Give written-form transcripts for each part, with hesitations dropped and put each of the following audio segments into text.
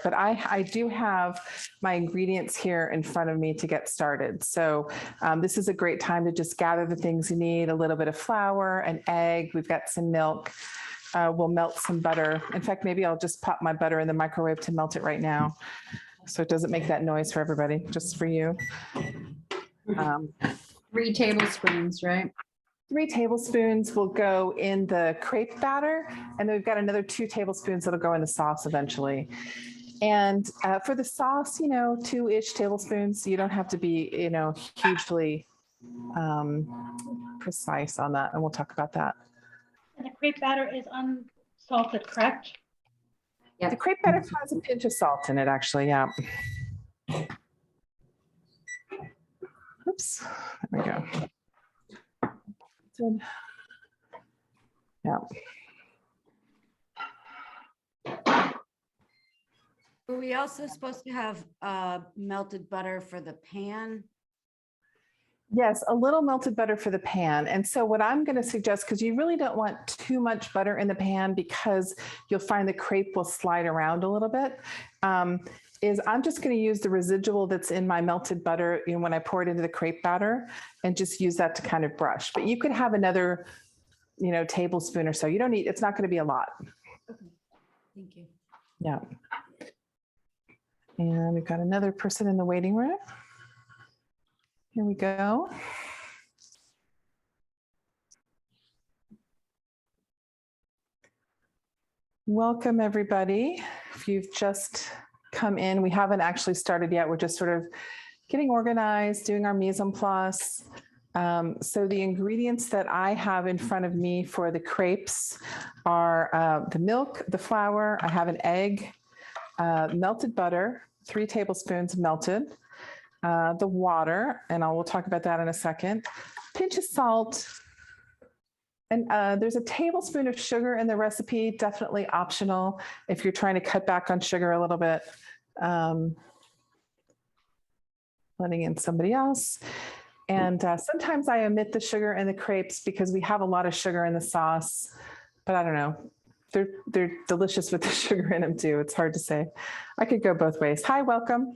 but I do have my ingredients here in front of me to get started. So this is a great time to just gather the things you need, a little bit of flour, an egg, we've got some milk. We'll melt some butter. In fact, maybe I'll just pop my butter in the microwave to melt it right now, so it doesn't make that noise for everybody, just for you. 3 tablespoons, right? 3 tablespoons will go in the crepe batter, and then we've got another 2 tablespoons that'll go in the sauce eventually. And for the sauce, 2-ish tablespoons. You don't have to be, hugely precise on that, and we'll talk about that. And the crepe batter is unsalted, correct? Yep. The crepe batter has a pinch of salt in it, actually, yeah. Oops, there we go. Yeah. Were we also supposed to have melted butter for the pan? Yes, a little melted butter for the pan. And so what I'm going to suggest, because you really don't want too much butter in the pan because you'll find the crepe will slide around a little bit, is I'm just going to use the residual that's in my melted butter when I pour it into the crepe batter and just use that to kind of brush. But you could have another, tablespoon or so. You don't need, it's not going to be a lot. Okay. Thank you. Yeah. And we've got another person in the waiting room. Here we go. Welcome, everybody. If you've just come in, we haven't actually started yet. We're just sort of getting organized, doing our mise en place. So the ingredients that I have in front of me for the crepes are the milk, the flour, I have an egg, melted butter, 3 tablespoons melted, the water, and we'll talk about that in a second, pinch of salt, and there's a tablespoon of sugar in the recipe, definitely optional if you're trying to cut back on sugar a little bit. Letting in somebody else. And sometimes I omit the sugar in the crepes because we have a lot of sugar in the sauce, but I don't know. They're delicious with the sugar in them too. It's hard to say. I could go both ways. Hi, welcome.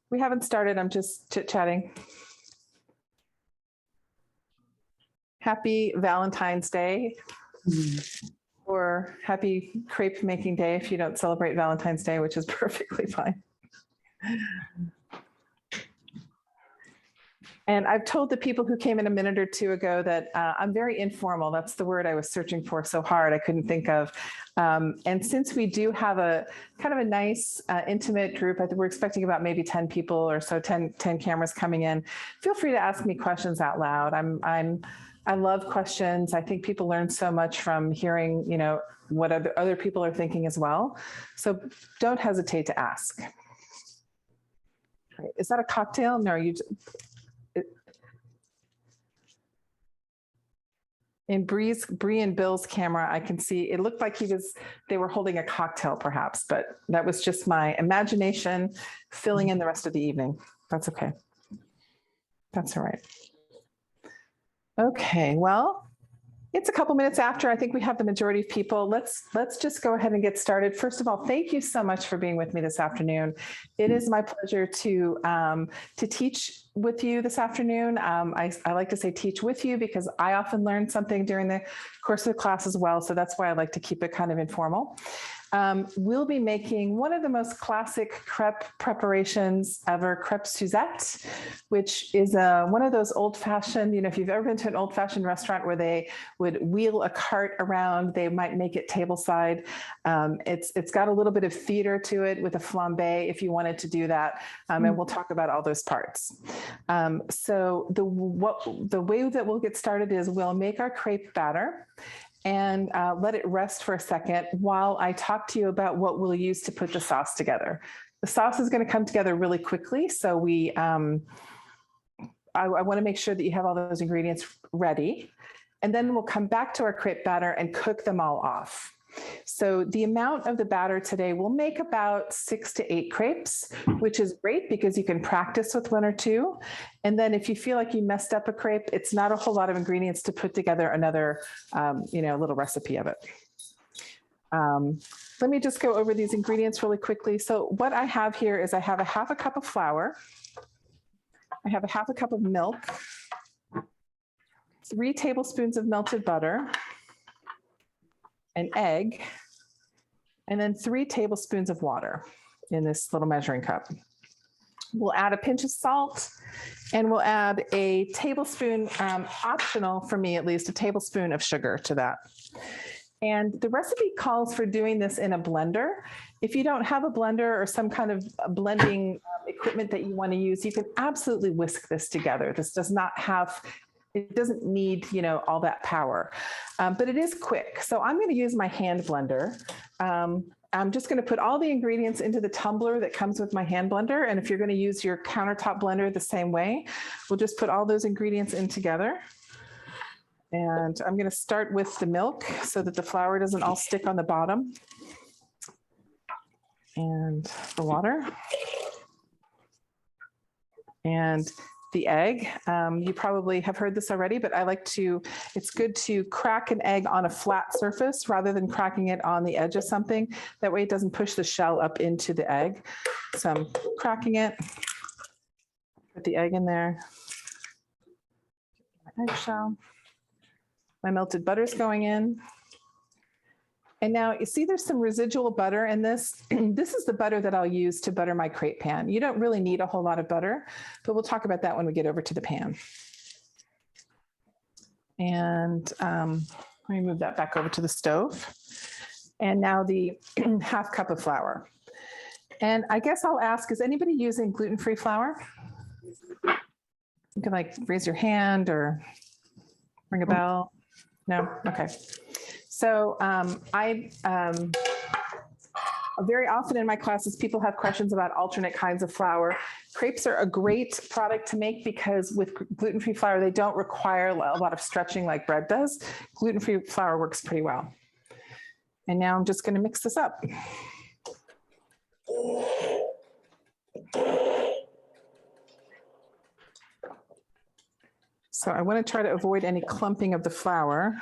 We haven't started. I'm just chit-chatting. Happy Valentine's Day or happy crepe making day if you don't celebrate Valentine's Day, which is perfectly fine. And I've told the people who came in a minute or two ago that I'm very informal. That's the word I was searching for so hard I couldn't think of. And since we do have a kind of a nice intimate group, I think we're expecting about maybe 10 people or so, 10 cameras coming in. Feel free to ask me questions out loud. I love questions. I think people learn so much from hearing, what other people are thinking as well. So don't hesitate to ask. Right. Is that a cocktail? No, in Bree and Bill's camera, I can see it looked like they were holding a cocktail perhaps, but that was just my imagination filling in the rest of the evening. That's okay. That's all right. Okay, well, it's a couple minutes after. I think we have the majority of people. Let's just go ahead and get started. First of all, thank you so much for being with me this afternoon. It is my pleasure to teach with you this afternoon. I like to say teach with you because I often learn something during the course of the class as well. So that's why I like to keep it kind of informal. We'll be making one of the most classic crepe preparations ever, Crêpes Suzette, which is one of those old-fashioned, if you've ever been to an old-fashioned restaurant where they would wheel a cart around, they might make it tableside. It's got a little bit of theater to it with a flambé if you wanted to do that, and we'll talk about all those parts. So the way that we'll get started is we'll make our crepe batter and let it rest for a second while I talk to you about what we'll use to put the sauce together. The sauce is going to come together really quickly, so I want to make sure that you have all those ingredients ready, and then we'll come back to our crepe batter and cook them all off. So the amount of the batter today will make about 6 to 8 crepes, which is great because you can practice with 1 or 2. And then if you feel like you messed up a crepe, it's not a whole lot of ingredients to put together another, little recipe of it. let me just go over these ingredients really quickly. So what I have here is I have a half a cup of flour. I have a half a cup of milk, 3 tablespoons of melted butter, an egg, and then 3 tablespoons of water in this little measuring cup. We'll add a pinch of salt, and we'll add a tablespoon, optional for me at least, a tablespoon of sugar to that. And the recipe calls for doing this in a blender. If you don't have a blender or some kind of blending equipment that you want to use, you can absolutely whisk this together. This does not have, it doesn't need, you know, all that power, but it is quick. So I'm going to use my hand blender. I'm just going to put all the ingredients into the tumbler that comes with my hand blender. And if you're going to use your countertop blender the same way, we'll just put all those ingredients in together. And I'm going to start with the milk so that the flour doesn't all stick on the bottom. And the water. And the egg. You probably have heard this already, but I like to, it's good to crack an egg on a flat surface rather than cracking it on the edge of something. That way it doesn't push the shell up into the egg. So I'm cracking it, put the egg in there, my eggshell, my melted butter's going in. And now you see there's some residual butter in this. This is the butter that I'll use to butter my crepe pan. You don't really need a whole lot of butter, but we'll talk about that when we get over to the pan. And let me move that back over to the stove. And now the half cup of flour. And I guess I'll ask, is anybody using gluten-free flour? You can like raise your hand or ring a bell. No? Okay. So very often in my classes, people have questions about alternate kinds of flour. Crepes are a great product to make because with gluten-free flour, they don't require a lot of stretching like bread does. Gluten-free flour works pretty well. And now I'm just going to mix this up. So I want to try to avoid any clumping of the flour.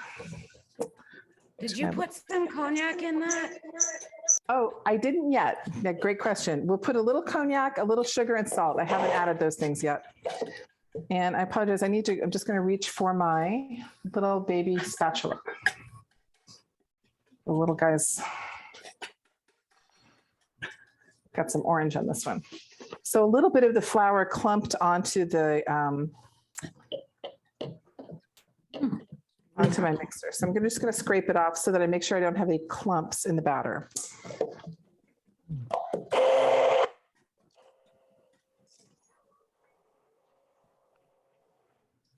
Did you put some cognac in that? Oh, I didn't yet. Yeah, great question. We'll put a little cognac, a little sugar and salt. I haven't added those things yet. And I apologize. I'm just going to reach for my little baby spatula. The little guy's got some orange on this one. So a little bit of the flour clumped onto the onto my mixer. So I'm just going to scrape it off so that I make sure I don't have any clumps in the batter.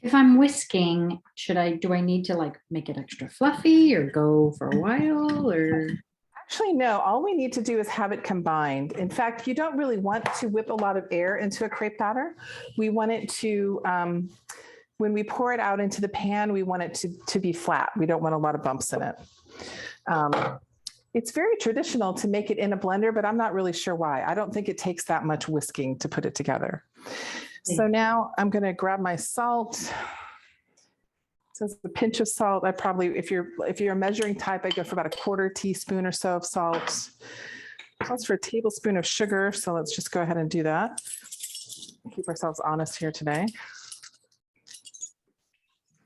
If I'm whisking, do I need to like make it extra fluffy or go for a while or? Actually, no, all we need to do is have it combined. In fact, you don't really want to whip a lot of air into a crepe batter. We want it to, when we pour it out into the pan, we want it to be flat. We don't want a lot of bumps in it. It's very traditional to make it in a blender, but I'm not really sure why. I don't think it takes that much whisking to put it together. So now I'm going to grab my salt. So it's a pinch of salt. I probably, if you're a measuring type, I go for about a 1/4 teaspoon or so of salt. Calls for a tablespoon of sugar. So let's just go ahead and do that. Keep ourselves honest here today.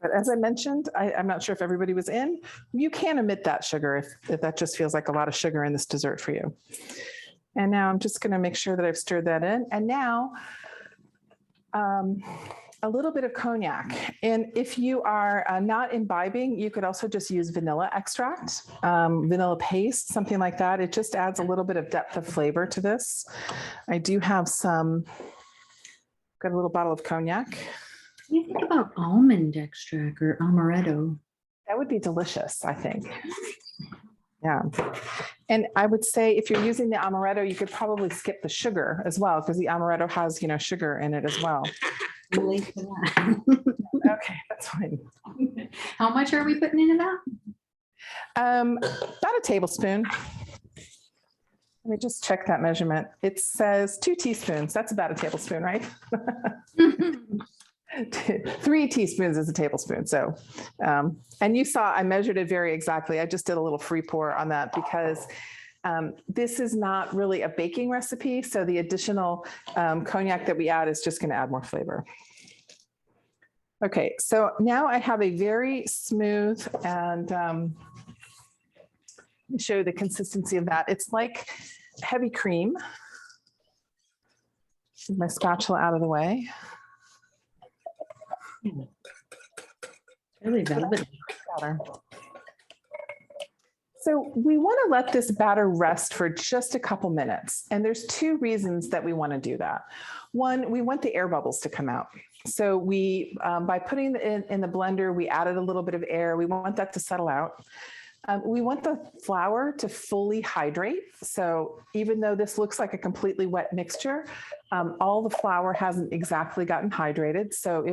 But as I mentioned, I'm not sure if everybody was in, you can omit that sugar if that just feels like a lot of sugar in this dessert for you. And now I'm just going to make sure that I've stirred that in. And now a little bit of cognac. And if you are not imbibing, you could also just use vanilla extract, vanilla paste, something like that. It just adds a little bit of depth of flavor to this. I do have got a little bottle of cognac. You think about almond extract or amaretto? That would be delicious, I think. Yeah. And I would say if you're using the amaretto, you could probably skip the sugar as well, because the amaretto has, sugar in it as well. I'm late for that. Okay, that's fine. How much are we putting into that? About a tablespoon. Let me just check that measurement. It says 2 teaspoons. That's about a tablespoon, right? 3 teaspoons is a tablespoon. So, and you saw I measured it very exactly. I just did a little free pour on that because This is not really a baking recipe, so the additional cognac that we add is just going to add more flavor. Okay, so now I have a very smooth and let me show you the consistency of that. It's like heavy cream. Move my spatula out of the way. Really velvety. Batter. So we want to let this batter rest for just a couple minutes. And there's two reasons that we want to do that. One, we want the air bubbles to come out. So we, by putting it in the blender, we added a little bit of air. We want that to settle out. We want the flour to fully hydrate. So even though this looks like a completely wet mixture, all the flour hasn't exactly gotten hydrated. So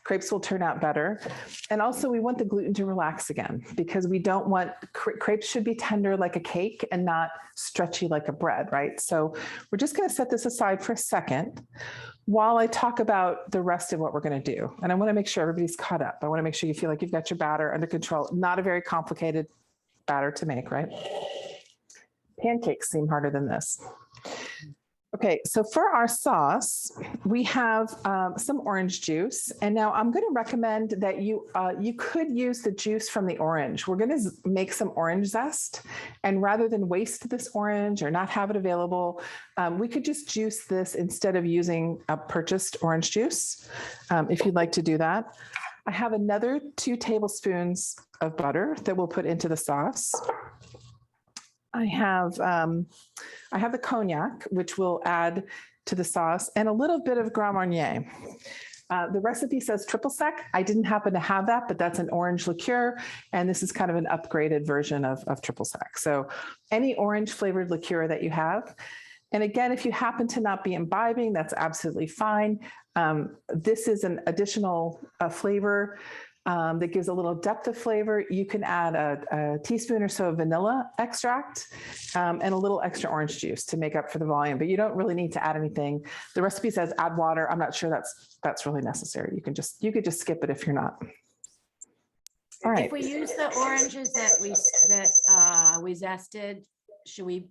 crepes will turn out better. And also we want the gluten to relax again, because we don't want, crepes should be tender like a cake and not stretchy like a bread, right? So we're just going to set this aside for a second while I talk about the rest of what we're going to do. And I want to make sure everybody's caught up. I want to make sure you feel like you've got your batter under control. Not a very complicated batter to make, right? Pancakes seem harder than this. Okay, so for our sauce, we have some orange juice. And now I'm going to recommend that you could use the juice from the orange. We're going to make some orange zest. And rather than waste this orange or not have it available, we could just juice this instead of using a purchased orange juice, if you'd like to do that. I have another 2 tablespoons of butter that we'll put into the sauce. I have the cognac, which we'll add to the sauce, and a little bit of Grand Marnier. The recipe says triple sec. I didn't happen to have that, but that's an orange liqueur, and this is kind of an upgraded version of triple sec. So any orange flavored liqueur that you have. And again, if you happen to not be imbibing, that's absolutely fine. This is an additional flavor that gives a little depth of flavor. You can add a teaspoon or so of vanilla extract and a little extra orange juice to make up for the volume, but you don't really need to add anything. The recipe says add water. I'm not sure that's really necessary. You could just skip it if you're not. All right. If we use the oranges that we zested, should we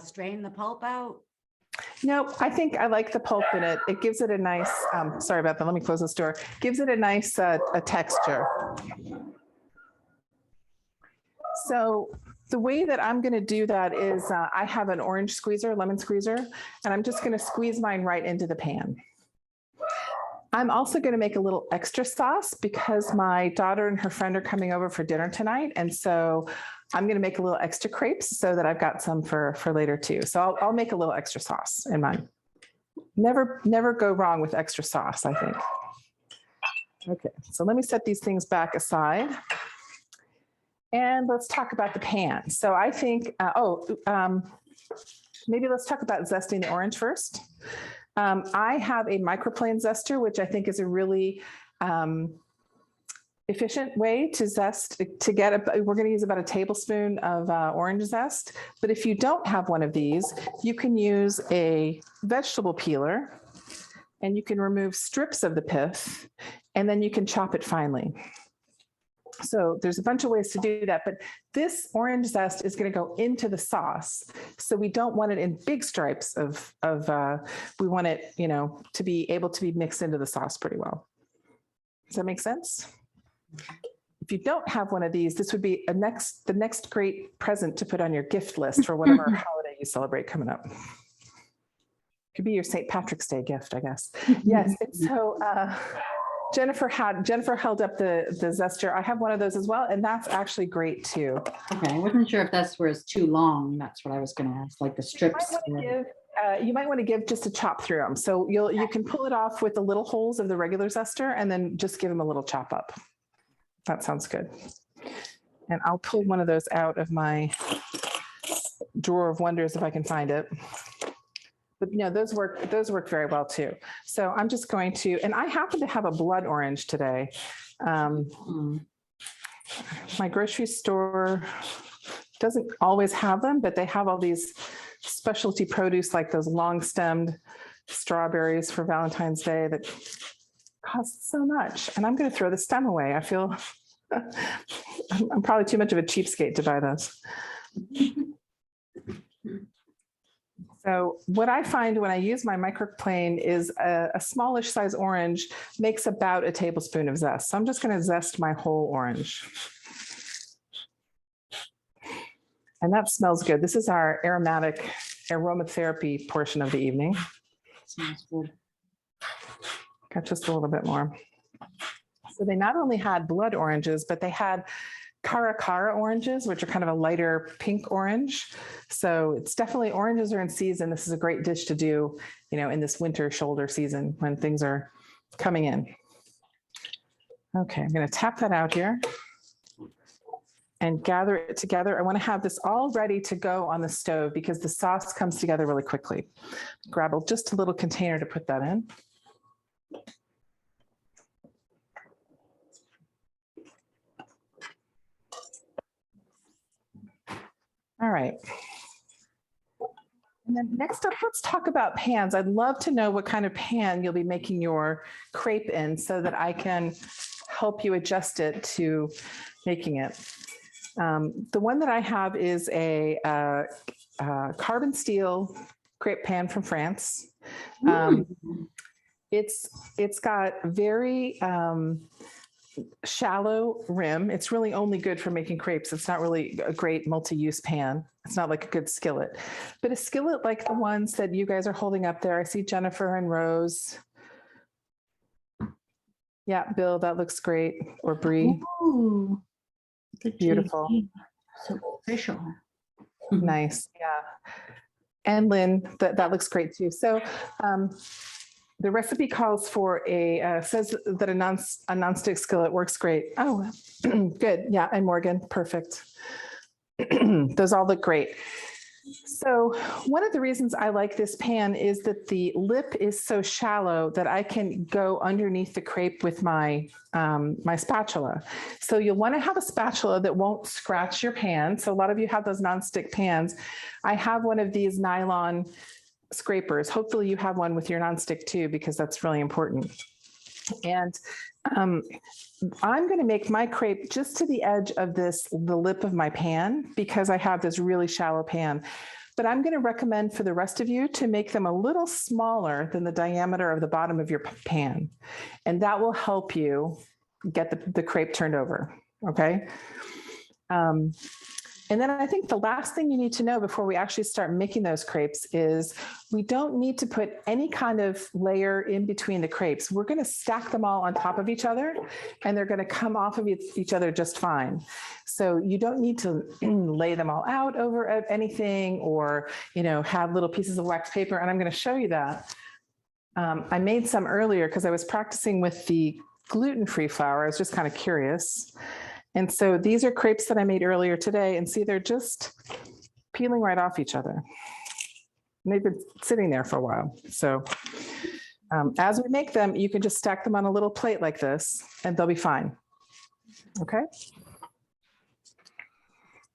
strain the pulp out? No, I think I like the pulp in it. It gives it a nice, sorry about that. Let me close this door. Gives it a nice a texture. So the way that I'm going to do that is I have an orange squeezer, lemon squeezer, and I'm just going to squeeze mine right into the pan. I'm also going to make a little extra sauce because my daughter and her friend are coming over for dinner tonight. And so I'm going to make a little extra crepes so that I've got some for later too. So I'll make a little extra sauce in mine. Never go wrong with extra sauce, I think. Okay, so let me set these things back aside. And let's talk about the pan. So I think, maybe let's talk about zesting the orange first. I have a microplane zester, which I think is a really efficient way to zest, we're going to use about a tablespoon of orange zest. But if you don't have one of these, you can use a vegetable peeler and you can remove strips of the pith and then you can chop it finely. So there's a bunch of ways to do that, but this orange zest is going to go into the sauce. So we don't want it in big stripes we want it, to be able to be mixed into the sauce pretty well. Does that make sense? If you don't have one of these, this would be the next great present to put on your gift list for whatever holiday you celebrate coming up. Could be your St. Patrick's Day gift, I guess. Yes. And so Jennifer held up the zester. I have one of those as well, and that's actually great too. Okay, I wasn't sure if that's where it's too long. That's what I was going to ask, like the strips. You might want to give just a chop through them. So you can pull it off with the little holes of the regular zester and then just give them a little chop up. That sounds good. And I'll pull one of those out of my drawer of wonders if I can find it. But those work very well too. So I'm just going to, and I happen to have a blood orange today. My grocery store doesn't always have them, but they have all these specialty produce like those long stemmed strawberries for Valentine's Day that cost so much. And I'm going to throw the stem away. I feel I'm probably too much of a cheapskate to buy those. So what I find when I use my microplane is a smallish size orange makes about a tablespoon of zest. So I'm just going to zest my whole orange. And that smells good. This is our aromatic aromatherapy portion of the evening. Smells good. Got just a little bit more. So they not only had blood oranges, but they had cara oranges, which are kind of a lighter pink orange. So it's definitely, oranges are in season. This is a great dish to do, you know, in this winter shoulder season when things are coming in. Okay, I'm going to tap that out here and gather it together. I want to have this all ready to go on the stove because the sauce comes together really quickly. Grab just a little container to put that in. All right. And then next up, let's talk about pans. I'd love to know what kind of pan you'll be making your crepe in so that I can help you adjust it to making it. The one that I have is a carbon steel crepe pan from France. It's got very shallow rim. It's really only good for making crepes. It's not really a great multi-use pan. It's not like a good skillet, but a skillet like the ones that you guys are holding up there. I see Jennifer and Rose. Yeah, Bill, that looks great. Or Bree. Ooh, Beautiful. So official. Nice. Yeah. And Lynn, that looks great too. So the recipe calls for says that a nonstick skillet works great. Oh, good. Yeah. And Morgan, perfect. Those all look great. So one of the reasons I like this pan is that the lip is so shallow that I can go underneath the crepe with my my spatula. So you'll want to have a spatula that won't scratch your pan. So a lot of you have those nonstick pans. I have one of these nylon scrapers. Hopefully you have one with your nonstick too, because that's really important. And I'm going to make my crepe just to the edge of the lip of my pan, because I have this really shallow pan. But I'm going to recommend for the rest of you to make them a little smaller than the diameter of the bottom of your pan. And that will help you get the crepe turned over. Okay. And then I think the last thing you need to know before we actually start making those crepes is we don't need to put any kind of layer in between the crepes. We're going to stack them all on top of each other, and they're going to come off of each other just fine. So you don't need to lay them all out over anything or, you know, have little pieces of wax paper. And I'm going to show you that. I made some earlier because I was practicing with the gluten-free flour. I was just kind of curious. And so these are crepes that I made earlier today, and see, they're just peeling right off each other. And they've been sitting there for a while. So as we make them, you can just stack them on a little plate like this, and they'll be fine. Okay.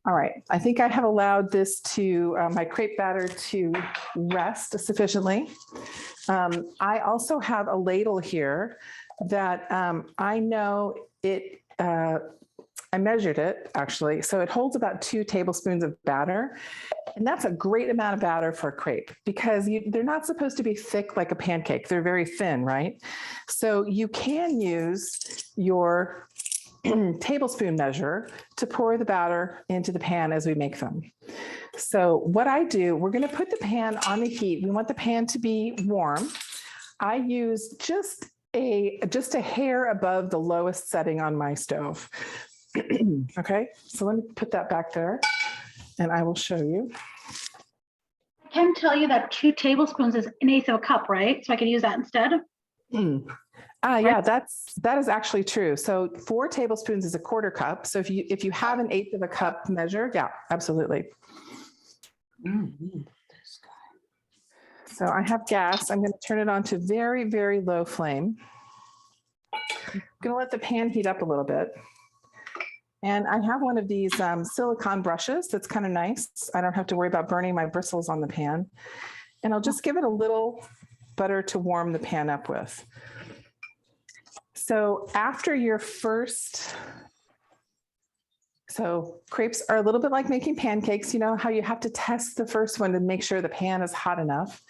All right. I think I have allowed this to, my crepe batter to rest sufficiently. I also have a ladle here that I know it, I measured it actually. So it holds about 2 tablespoons of batter. And that's a great amount of batter for a crepe, because they're not supposed to be thick like a pancake. They're very thin, right? So you can use your tablespoon measure to pour the batter into the pan as we make them. So what I do, we're going to put the pan on the heat. We want the pan to be warm. I use just a hair above the lowest setting on my stove. Okay, so let me put that back there and I will show you. I can tell you that 2 tablespoons is 1/8 of a cup, right? So I can use that instead. Yeah, that is actually true. So 4 tablespoons is a 1/4 cup. So if you have 1/8 of a cup measure, yeah, absolutely. So I have gas. I'm going to turn it on to very, very low flame. I'm going to let the pan heat up a little bit. And I have one of these silicone brushes that's kind of nice. I don't have to worry about burning my bristles on the pan. And I'll just give it a little butter to warm the pan up with. So after your first So crepes are a little bit like making pancakes. You know how you have to test the first one to make sure the pan is hot enough.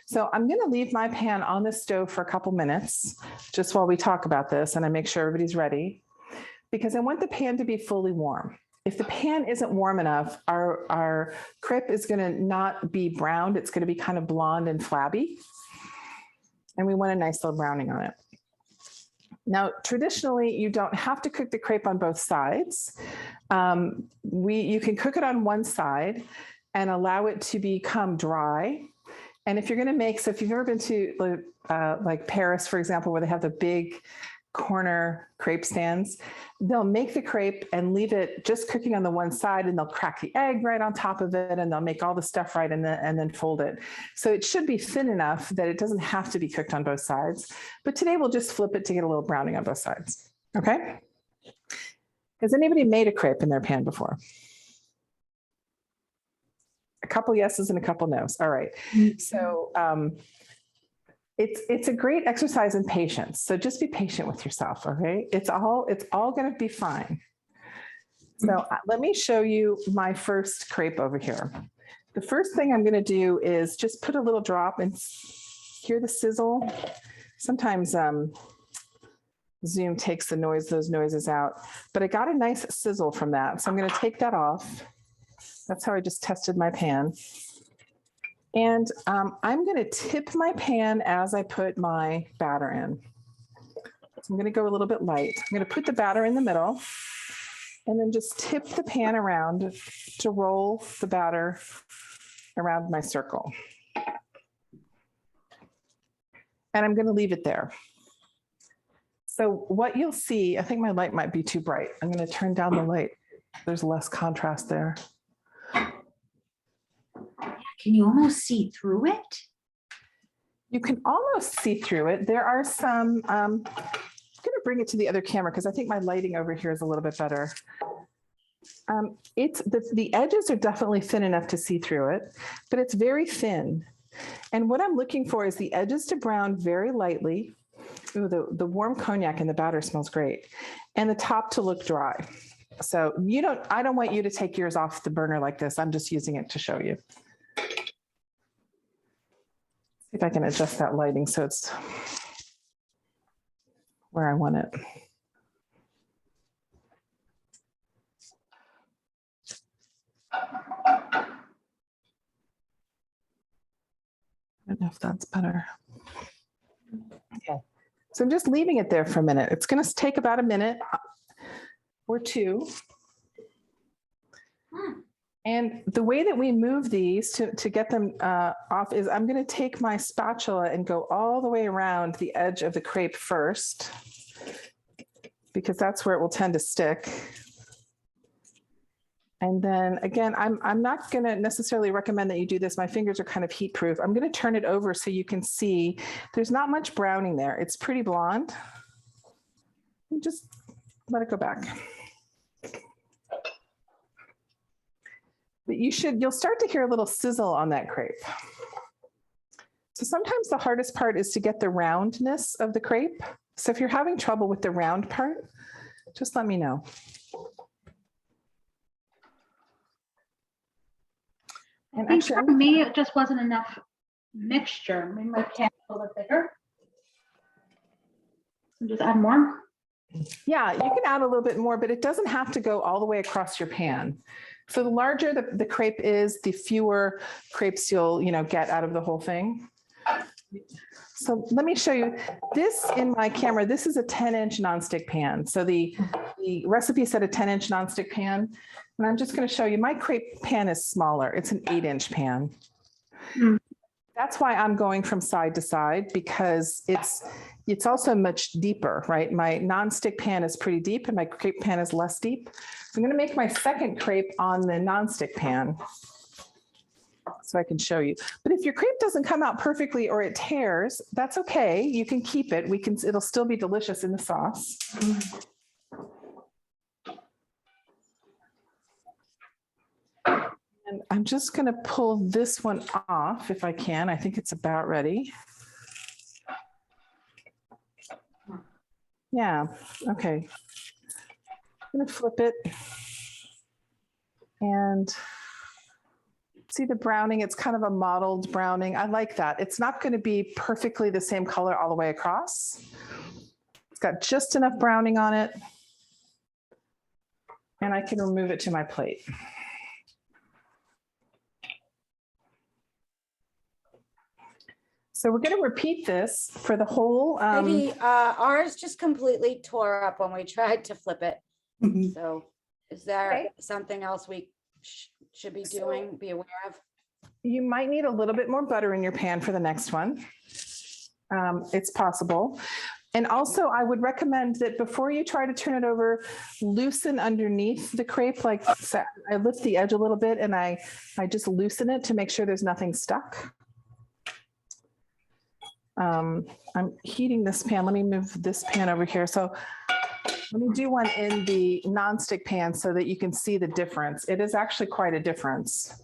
So I'm going to leave my pan on the stove for a couple minutes just while we talk about this and I make sure everybody's ready because I want the pan to be fully warm. If the pan isn't warm enough, our crepe is going to not be browned. It's going to be kind of blonde and flabby. And we want a nice little browning on it. Now, traditionally, you don't have to cook the crepe on both sides. You can cook it on one side and allow it to become dry. And if you're going to make, so if you've ever been to like Paris, for example, where they have the big corner crepe stands, they'll make the crepe and leave it just cooking on the one side and they'll crack the egg right on top of it and they'll make all the stuff right and then fold it. So it should be thin enough that it doesn't have to be cooked on both sides. But today we'll just flip it to get a little browning on both sides. Okay? Has anybody made a crepe in their pan before? A couple yeses and a couple nos. All right. So it's a great exercise in patience. So just be patient with yourself. Okay. It's all going to be fine. So let me show you my first crepe over here. The first thing I'm going to do is just put a little drop and hear the sizzle. Sometimes Zoom takes those noises out, but I got a nice sizzle from that. So I'm going to take that off. That's how I just tested my pan. And I'm going to tip my pan as I put my batter in. So I'm going to go a little bit light. I'm going to put the batter in the middle and then just tip the pan around to roll the batter around my circle. And I'm going to leave it there. So what you'll see, I think my light might be too bright. I'm going to turn down the light. There's less contrast there. Can you almost see through it? You can almost see through it. There are some, I'm going to bring it to the other camera because I think my lighting over here is a little bit better. The edges are definitely thin enough to see through it, but it's very thin. And what I'm looking for is the edges to brown very lightly. Ooh, the warm cognac in the batter smells great. And the top to look dry. So I don't want you to take yours off the burner like this. I'm just using it to show you. See if I can adjust that lighting so it's where I want it. I don't know if that's better. Okay, so I'm just leaving it there for a minute. It's going to take about a minute or two. And the way that we move these to get them off is I'm going to take my spatula and go all the way around the edge of the crepe first, because that's where it will tend to stick. And then again, I'm not going to necessarily recommend that you do this. My fingers are kind of heat proof. I'm going to turn it over so you can see there's not much browning there. It's pretty blonde. You just let it go back. But you'll start to hear a little sizzle on that crepe. So sometimes the hardest part is to get the roundness of the crepe. So if you're having trouble with the round part, just let me know. And I think actually, for me, it just wasn't enough mixture. Maybe my pan a little bit bigger. And just add more. yeah, you can add a little bit more, but it doesn't have to go all the way across your pan. So the larger the crepe is, the fewer crepes you'll get out of the whole thing. So let me show you this in my camera. This is a 10-inch nonstick pan. So the recipe said a 10-inch nonstick pan. And I'm just going to show you my crepe pan is smaller. It's an 8-inch pan. That's why I'm going from side to side, because it's also much deeper, right? My nonstick pan is pretty deep and my crepe pan is less deep. So I'm going to make my second crepe on the nonstick pan so I can show you. But if your crepe doesn't come out perfectly or it tears, that's okay. You can keep it. It'll still be delicious in the sauce. And I'm just going to pull this one off if I can. I think it's about ready. Yeah, okay. I'm going to flip it. And see the browning, it's kind of a mottled browning. I like that. It's not going to be perfectly the same color all the way across. It's got just enough browning on it. And I can remove it to my plate. So we're going to repeat this for the whole. Peggy, ours just completely tore up when we tried to flip it. So is there Okay. something else we should be doing, be aware of? You might need a little bit more butter in your pan for the next one. It's possible. And also I would recommend that before you try to turn it over, loosen underneath the crepe. Like I lift the edge a little bit and I just loosen it to make sure there's nothing stuck. I'm heating this pan. Let me move this pan over here. So let me do one in the nonstick pan so that you can see the difference. It is actually quite a difference.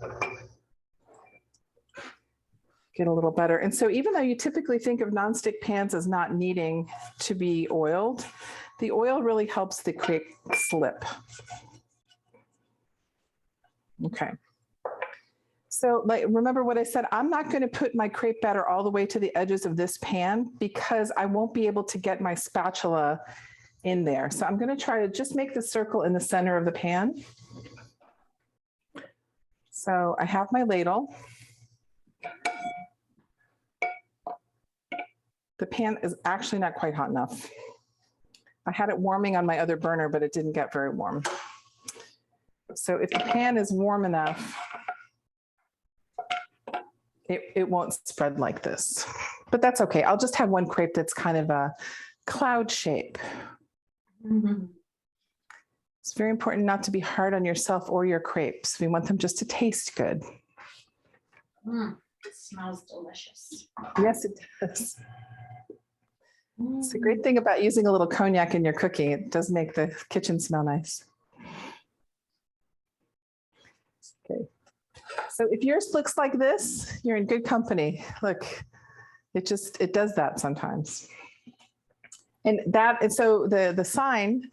Get a little better. And so even though you typically think of nonstick pans as not needing to be oiled, the oil really helps the crepe slip. Okay. So like, remember what I said, I'm not going to put my crepe batter all the way to the edges of this pan because I won't be able to get my spatula in there. So I'm going to try to just make the circle in the center of the pan. So I have my ladle. The pan is actually not quite hot enough. I had it warming on my other burner, but it didn't get very warm. So if the pan is warm enough, it won't spread like this, but that's okay. I'll just have one crepe that's kind of a cloud shape. It's very important not to be hard on yourself or your crepes. We want them just to taste good. It smells delicious. Yes, it does. It's a great thing about using a little cognac in your cooking. It does make the kitchen smell nice. Okay. So if yours looks like this, you're in good company. Look, it does that sometimes. And so the sign,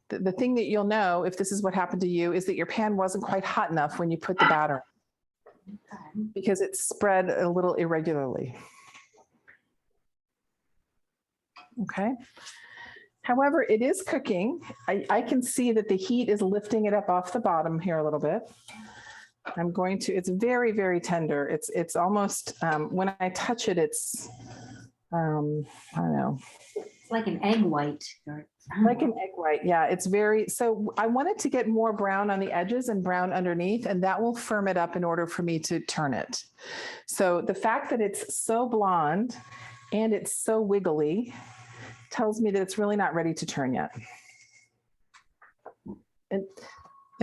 the thing that you'll know if this is what happened to you is that your pan wasn't quite hot enough when you put the batter because it spread a little irregularly. Okay. However, it is cooking. I can see that the heat is lifting it up off the bottom here a little bit. I'm going to, it's very, very tender. It's almost, when I touch it, it's, I don't know. It's like an egg white. Like an egg white. Yeah, it's very, so I wanted to get more brown on the edges and brown underneath, and that will firm it up in order for me to turn it. So the fact that it's so blonde and it's so wiggly tells me that it's really not ready to turn yet. And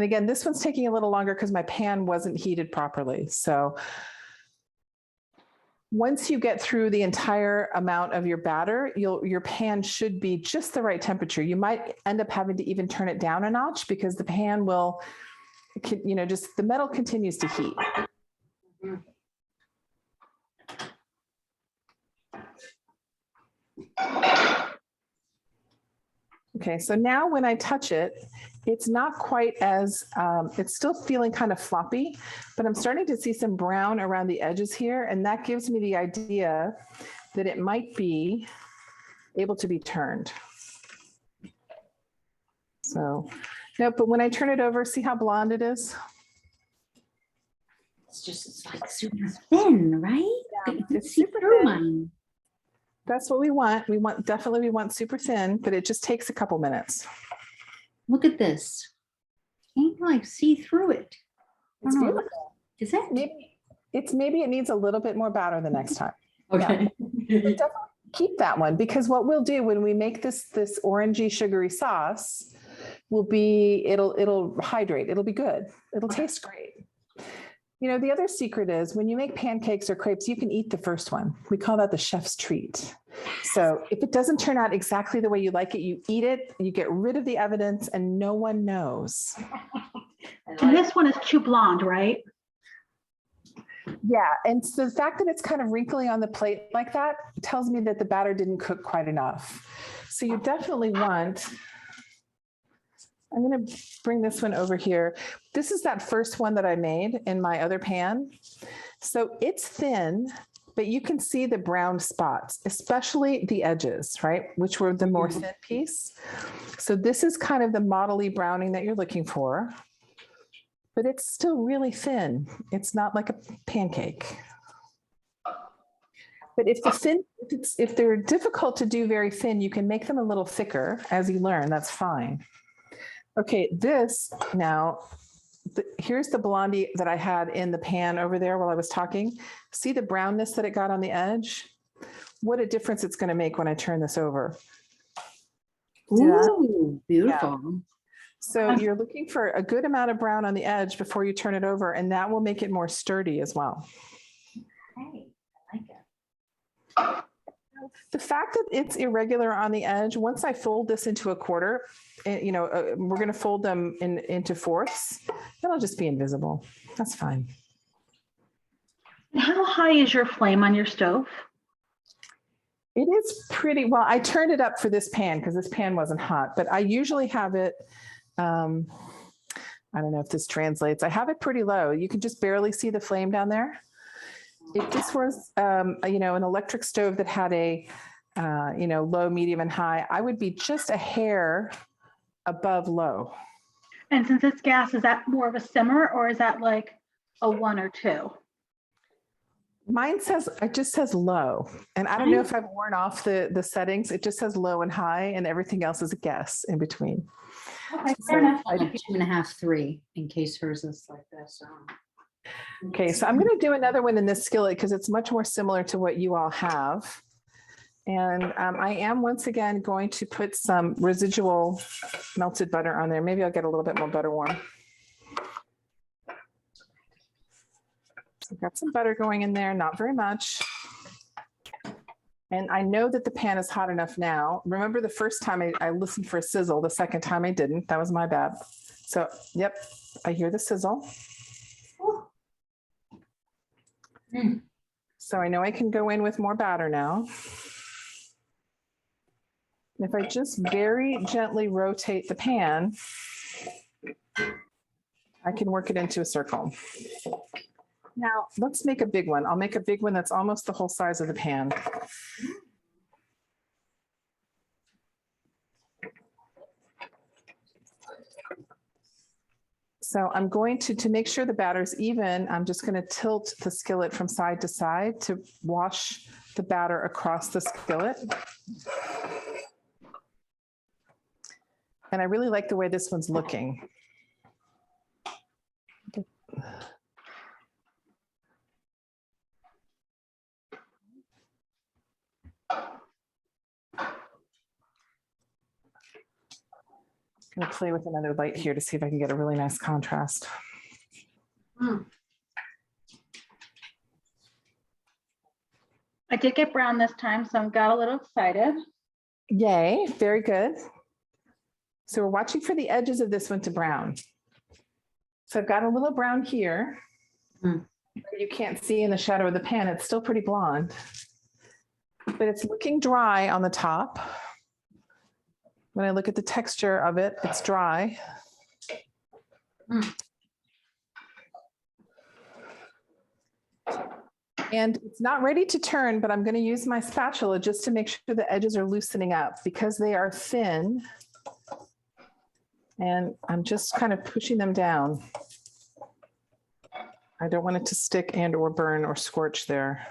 again, this one's taking a little longer because my pan wasn't heated properly. So once you get through the entire amount of your batter, your pan should be just the right temperature. You might end up having to even turn it down a notch because the pan will, just the metal continues to heat. Okay, so now when I touch it, it's not quite as, it's still feeling kind of floppy, but I'm starting to see some brown around the edges here. And that gives me the idea that it might be able to be turned. So, no, but when I turn it over, see how blonde it is? It's like super thin, right? Yeah, You can it's see super through thin. mine. That's what we want. We want super thin, but it just takes a couple minutes. Look at this. Can't like see through it. It's I don't know. beautiful. Is it? Maybe it needs a little bit more batter the next time. Okay. Definitely keep that one, because what we'll do when we make this orangey sugary sauce will be, it'll hydrate. It'll be good. It'll taste great. The other secret is when you make pancakes or crepes, you can eat the first one. We call that the chef's treat. So if it doesn't turn out exactly the way you like it, you eat it, you get rid of the evidence, and no one knows. And this one is too blonde, right? Yeah, and so the fact that it's kind of wrinkly on the plate like that tells me that the batter didn't cook quite enough. So you definitely want I'm going to bring this one over here. This is that first one that I made in my other pan. So it's thin, but you can see the brown spots, especially the edges, right? Which were the more thin piece. So this is kind of the modelly browning that you're looking for, but it's still really thin. It's not like a pancake. But if they're difficult to do very thin, you can make them a little thicker as you learn. That's fine. Okay, this now, here's the blondie that I had in the pan over there while I was talking. See the brownness that it got on the edge? What a difference it's going to make when I turn this over. See that? Ooh, beautiful. Yeah. So you're looking for a good amount of brown on the edge before you turn it over, and that will make it more sturdy as well. Okay, I like it. The fact that it's irregular on the edge, once I fold this into a quarter, we're going to fold them into fourths, it'll just be invisible. That's fine. How high is your flame on your stove? It is pretty, well, I turned it up for this pan because this pan wasn't hot, but I usually have it, I don't know if this translates. I have it pretty low. You can just barely see the flame down there. If this was, an electric stove that had a, low, medium, and high, I would be just a hair above low. And since it's gas, is that more of a simmer or is that like a 1 or 2? Mine it just says low. And I don't know if I've worn off the settings. It just says low and high and everything else is a guess in between. Okay, So fair enough. Like 2.5, 3, in case hers is like this. Okay, so I'm going to do another one in this skillet because it's much more similar to what you all have. And I am once again going to put some residual melted butter on there. Maybe I'll get a little bit more butter warm. So I've got some butter going in there, not very much. And I know that the pan is hot enough now. Remember the first time I listened for a sizzle, the second time I didn't. That was my bad. So, yep, I hear the sizzle. So I know I can go in with more batter now. If I just very gently rotate the pan, I can work it into a circle. Now let's make a big one. I'll make a big one that's almost the whole size of the pan. So I'm going to make sure the batter's even, I'm just going to tilt the skillet from side to side to wash the batter across the skillet. And I really like the way this one's looking. I'm going to play with another light here to see if I can get a really nice contrast. I did get brown this time, so I got a little excited. Yay, very good. So we're watching for the edges of this one to brown. So I've got a little brown here. You can't see in the shadow of the pan, it's still pretty blonde, but it's looking dry on the top. When I look at the texture of it, it's dry. And it's not ready to turn, but I'm going to use my spatula just to make sure the edges are loosening up because they are thin. And I'm just kind of pushing them down. I don't want it to stick and or burn or scorch there.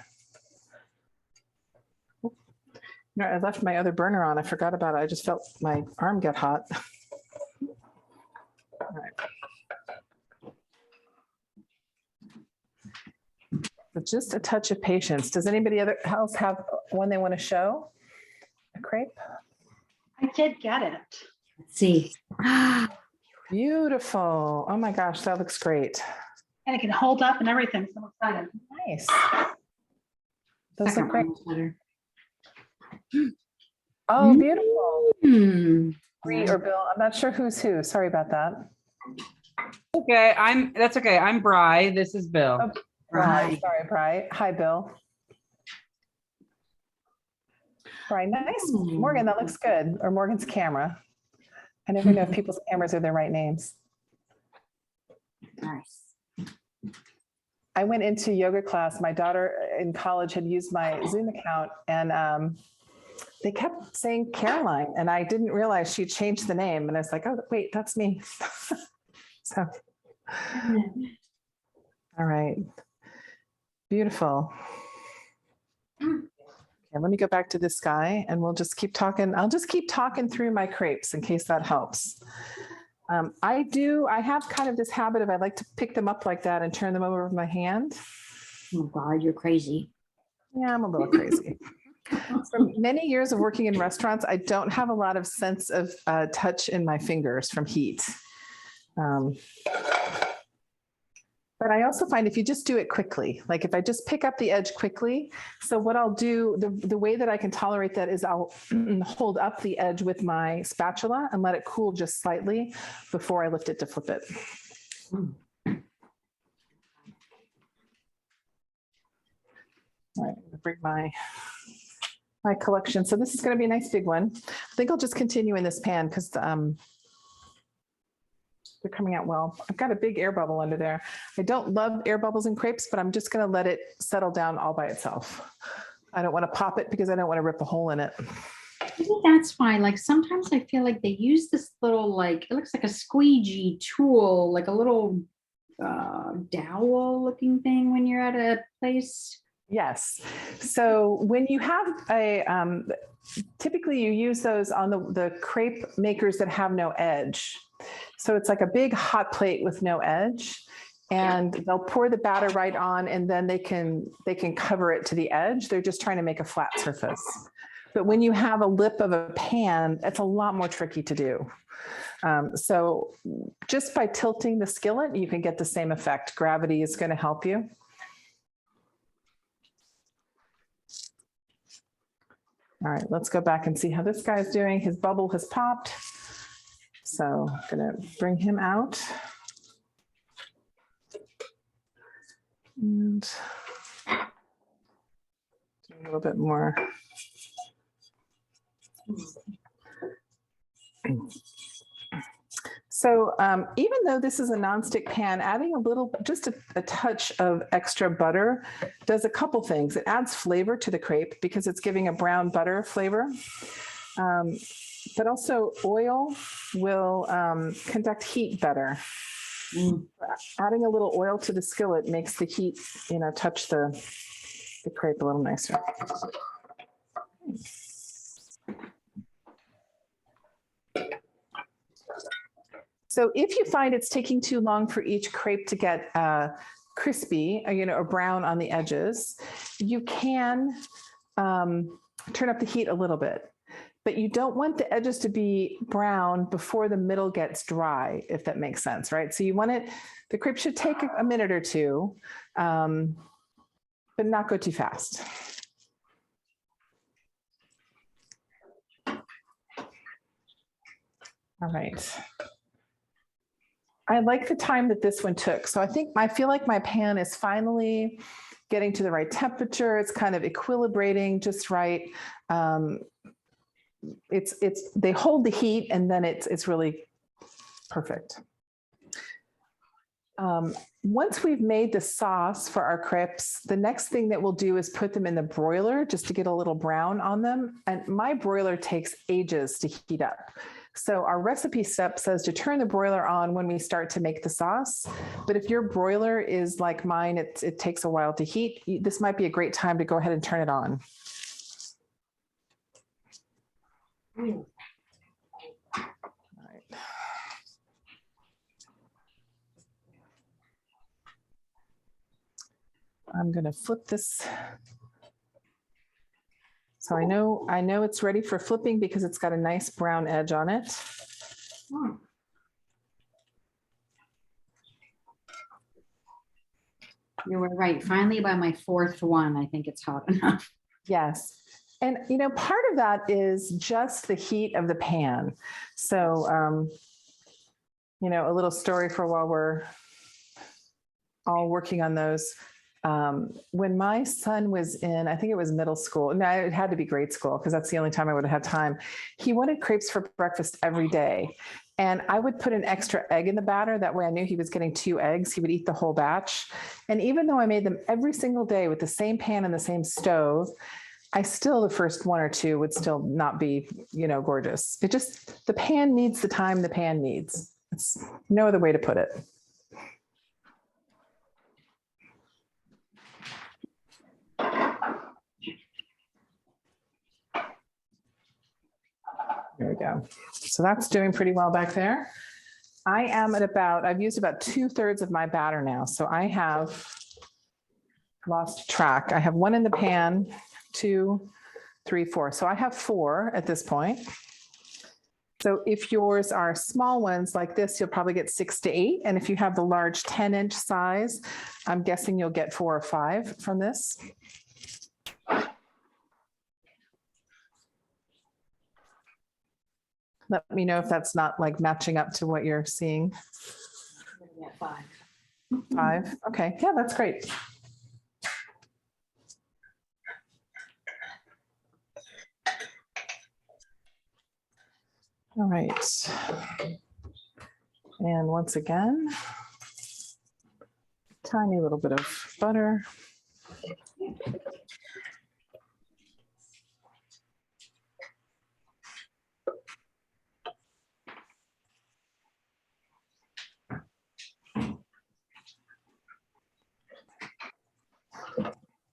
No, I left my other burner on. I forgot about it. I just felt my arm get hot. All right. But just a touch of patience. Does anybody else have one they want to show? A crepe? I did get it. Let's see. Beautiful. Oh my gosh, that looks great. And it can hold up and everything, so I'm excited. Nice. Those Second look great. one was better. Oh, beautiful. Bree Mm. or Bill, I'm not sure who's who. Sorry about that. Okay, that's okay. I'm Bri. This is Bill. Oh, Bri. Sorry, Bri. Hi, Bill. Bri, nice. Morgan, that looks good. Or Morgan's camera. I never know if people's cameras are their right names. Nice. I went into yoga class. My daughter in college had used my Zoom account, and they kept saying Caroline, and I didn't realize she'd changed the name. And I was like, oh, wait, that's me. So, all right. Beautiful. Okay, let me go back to this guy and we'll just keep talking. I'll just keep talking through my crepes in case that helps. I have kind of this habit of I like to pick them up like that and turn them over with my hand. Oh God, you're crazy. Yeah, I'm a little crazy. From many years of working in restaurants, I don't have a lot of sense of touch in my fingers from heat. But I also find if you just do it quickly, like if I just pick up the edge quickly, so what I'll do, the way that I can tolerate that is I'll hold up the edge with my spatula and let it cool just slightly before I lift it to flip it. All right, I'm gonna bring my collection. So this is going to be a nice big one. I think I'll just continue in this pan because they're coming out well. I've got a big air bubble under there. I don't love air bubbles in crepes, but I'm just going to let it settle down all by itself. I don't want to pop it because I don't want to rip a hole in it. Maybe that's why, like, sometimes I feel like they use this little, like, it looks like a squeegee tool, like a little dowel looking thing when you're at a place. Yes. So when you have typically you use those on the crepe makers that have no edge. So it's like a big hot plate with no edge, and they'll pour the batter right on, and then they can cover it to the edge. They're just trying to make a flat surface. But when you have a lip of a pan, it's a lot more tricky to do. So just by tilting the skillet, you can get the same effect. Gravity is going to help you. All right, let's go back and see how this guy's doing. His bubble has popped. So I'm going to bring him out. And do a little bit more. So even though this is a nonstick pan, adding a little, just a touch of extra butter does a couple things. It adds flavor to the crepe because it's giving a brown butter flavor. But also oil will conduct heat better. Adding a little oil to the skillet makes the heat, touch the crepe a little nicer. So if you find it's taking too long for each crepe to get crispy, or brown on the edges, you can turn up the heat a little bit. But you don't want the edges to be brown before the middle gets dry, if that makes sense, right? So you want the crepe should take a minute or two, but not go too fast. All right. I like the time that this one took. So I feel like my pan is finally getting to the right temperature. It's kind of equilibrating just right. They hold the heat, and then it's really perfect. Once we've made the sauce for our crepes, the next thing that we'll do is put them in the broiler just to get a little brown on them. And my broiler takes ages to heat up. So our recipe step says to turn the broiler on when we start to make the sauce. But if your broiler is like mine, it takes a while to heat. This might be a great time to go ahead and turn it on. All right. I'm going to flip this. So I know it's ready for flipping because it's got a nice brown edge on it. You were right. Finally, by my fourth one, I think it's hot enough. Yes. And, part of that is just the heat of the pan. So, a little story for while we're all working on those. When my son was in, I think it was middle school. No, it had to be grade school because that's the only time I would have had time. He wanted crepes for breakfast every day. And I would put an extra egg in the batter. That way I knew he was getting 2 eggs. He would eat the whole batch. And even though I made them every single day with the same pan and the same stove, I still, the first 1 or 2 would still not be, gorgeous. It just, the pan needs the time the pan needs. It's no other way to put it. There we go. So that's doing pretty well back there. I am at I've used about 2/3 of my batter now. So I have lost track. I have 1 in the pan, 2, 3, 4. So I have 4 at this point. So if yours are small ones like this, you'll probably get 6 to 8. And if you have the large 10-inch size, I'm guessing you'll get 4 or 5 from this. Let me know if that's not like matching up to what you're seeing. 5. 5. Okay. Yeah, that's great. All right. And once again, tiny little bit of butter.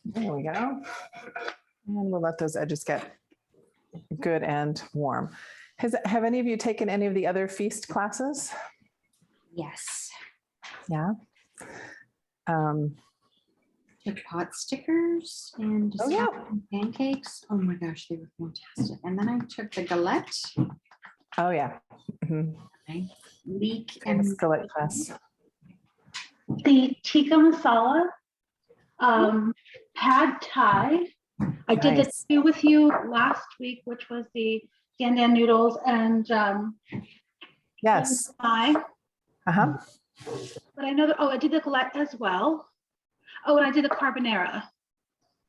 There we go. And we'll let those edges get good and warm. Have any of you taken any of the other Fēst classes? Yes. Yeah. Took pot stickers and Oh, yeah. pancakes. Oh my gosh, they were fantastic. And then I took the galette, Oh, yeah. Mhm. leek, And and skillet class. The tikka masala, pad thai. I did the Nice. 2 with you last week, which was the dan dan noodles and Yes. thai. Uh-huh. But I know that, I did the galette as well. Oh, and I did the carbonara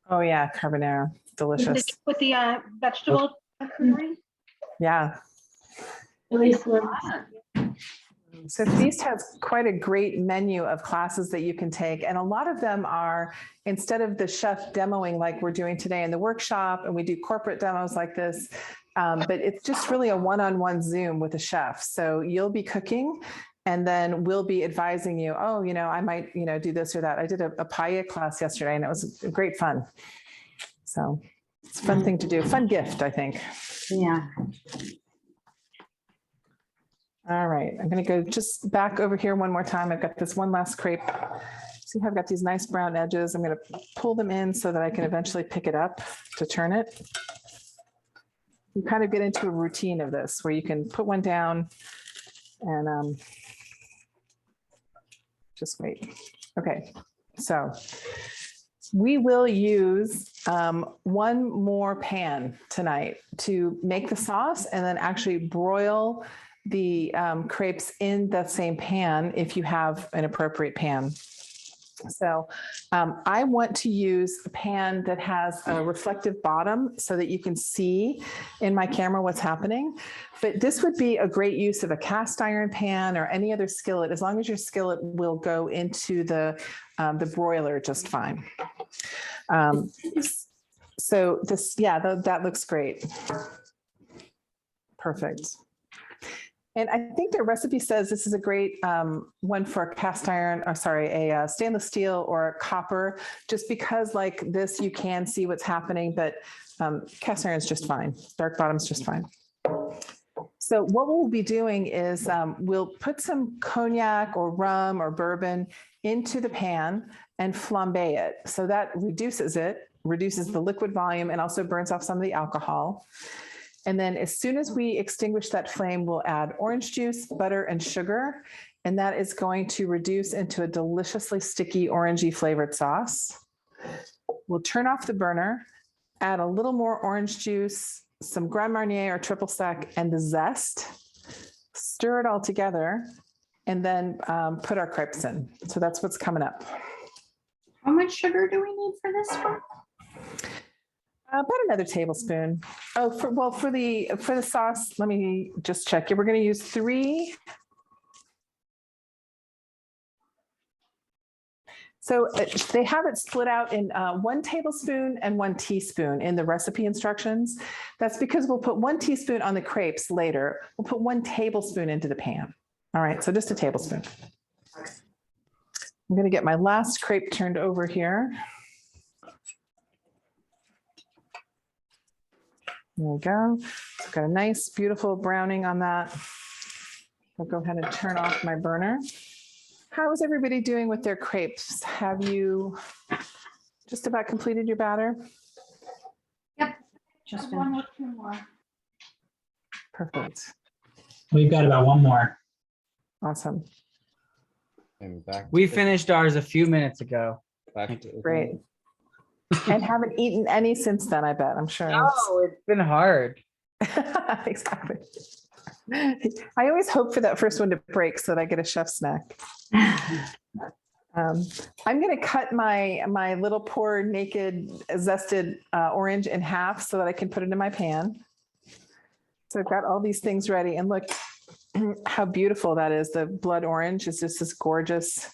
Oh, yeah. Carbonara. Delicious. with the vegetable curry. Yeah. So Fēst has quite a great menu of classes that you can take. And a lot of them are, instead of the chef demoing like we're doing today in the workshop, and we do corporate demos like this, but it's just really a one-on-one Zoom with a chef. So you'll be cooking and then we'll be advising you, oh, I might, do this or that. I did a paella class yesterday and it was great fun. So it's a fun thing to do. Fun gift, I think. yeah. All right, I'm going to go just back over here one more time. I've got this one last crepe. See how I've got these nice brown edges. I'm going to pull them in so that I can eventually pick it up to turn it. You kind of get into a routine of this where you can put one down and just wait. Okay, so we will use one more pan tonight to make the sauce and then actually broil the crepes in that same pan if you have an appropriate pan. So I want to use a pan that has a reflective bottom so that you can see in my camera what's happening. But this would be a great use of a cast iron pan or any other skillet, as long as your skillet will go into the broiler just fine. So this, yeah, that looks great. Perfect. And I think their recipe says this is a great one for a cast iron, or sorry, a stainless steel or a copper, just because like this, you can see what's happening, but cast iron is just fine. Dark bottom's just fine. So what we'll be doing is we'll put some cognac or rum or bourbon into the pan and flambe it. So that reduces the liquid volume and also burns off some of the alcohol. And then as soon as we extinguish that flame, we'll add orange juice, butter, and sugar. And that is going to reduce into a deliciously sticky orangey flavored sauce. We'll turn off the burner, add a little more orange juice, some Grand Marnier or triple sec, and the zest. Stir it all together, and then put our crepes in. So that's what's coming up. How much sugar do we need for this one? About another tablespoon. Oh, for the sauce, let me just check. We're going to use 3. So they have it split out in 1 tablespoon and 1 teaspoon in the recipe instructions. That's because we'll put 1 teaspoon on the crepes later. We'll put 1 tablespoon into the pan. All right, so just a tablespoon. I'm going to get my last crepe turned over here. There we go. I've got a nice, beautiful browning on that. I'll go ahead and turn off my burner. How is everybody doing with their crepes? Have you just about completed your batter? Yep. Just been. 1 or 2 more. Perfect. We've got about 1 more. Awesome. And back. We finished ours a few minutes ago. Back to Great. And haven't eaten any since then, I bet. I'm sure. Oh, it's been hard. Exactly. I always hope for that first one to break so that I get a chef snack. I'm going to cut my little poor naked zested orange in half so that I can put it in my pan. So I've got all these things ready, and look how beautiful that is. The blood orange is just this gorgeous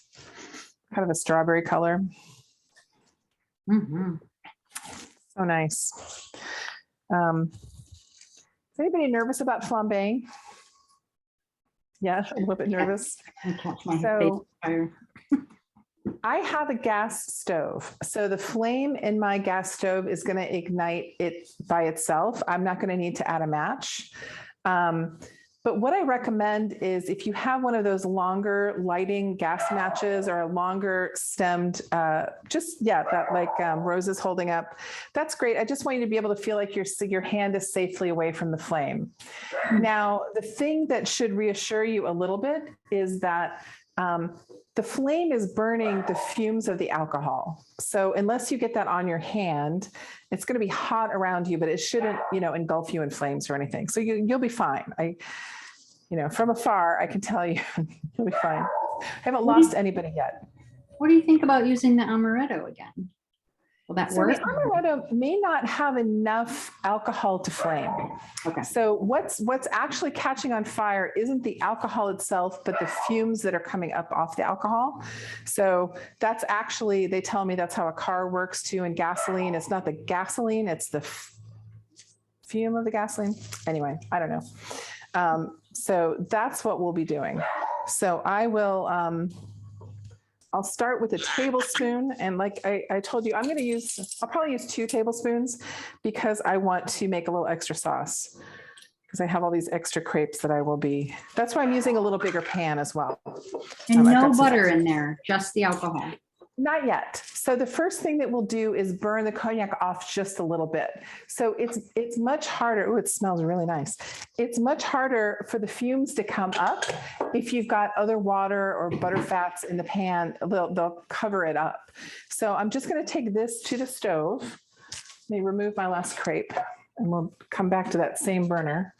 kind of a strawberry color. Mhm. So nice. Is anybody nervous about flambeing? Yeah, a little bit nervous. I catch my So- face on fire. I have a gas stove. So the flame in my gas stove is going to ignite it by itself. I'm not going to need to add a match. But what I recommend is if you have one of those longer lighting gas matches or a longer stemmed, that like Rose is holding up, that's great. I just want you to be able to feel like your hand is safely away from the flame. Now, the thing that should reassure you a little bit is that the flame is burning the fumes of the alcohol. So unless you get that on your hand, it's going to be hot around you, but it shouldn't, engulf you in flames or anything. So you'll be fine. From afar, I can tell you, you'll be fine. I haven't lost anybody yet. What do you think about using the amaretto again? Will that So work? the amaretto may not have enough alcohol to flame. Okay. So what's actually catching on fire isn't the alcohol itself, but the fumes that are coming up off the alcohol. So that's actually, they tell me that's how a car works too in gasoline. It's not the gasoline, it's the fume of the gasoline. Anyway, I don't know. So that's what we'll be doing. So I will, I'll start with a tablespoon. And like I told you, I'll probably use 2 tablespoons because I want to make a little extra sauce because I have all these extra crepes that that's why I'm using a little bigger pan as well. And I've no got some- butter in there, just the alcohol. Not yet. So the first thing that we'll do is burn the cognac off just a little bit. So it's much harder. Oh, it smells really nice. It's much harder for the fumes to come up if you've got other water or butter fats in the pan. They'll cover it up. So I'm just going to take this to the stove. Let me remove my last crepe, and we'll come back to that same burner.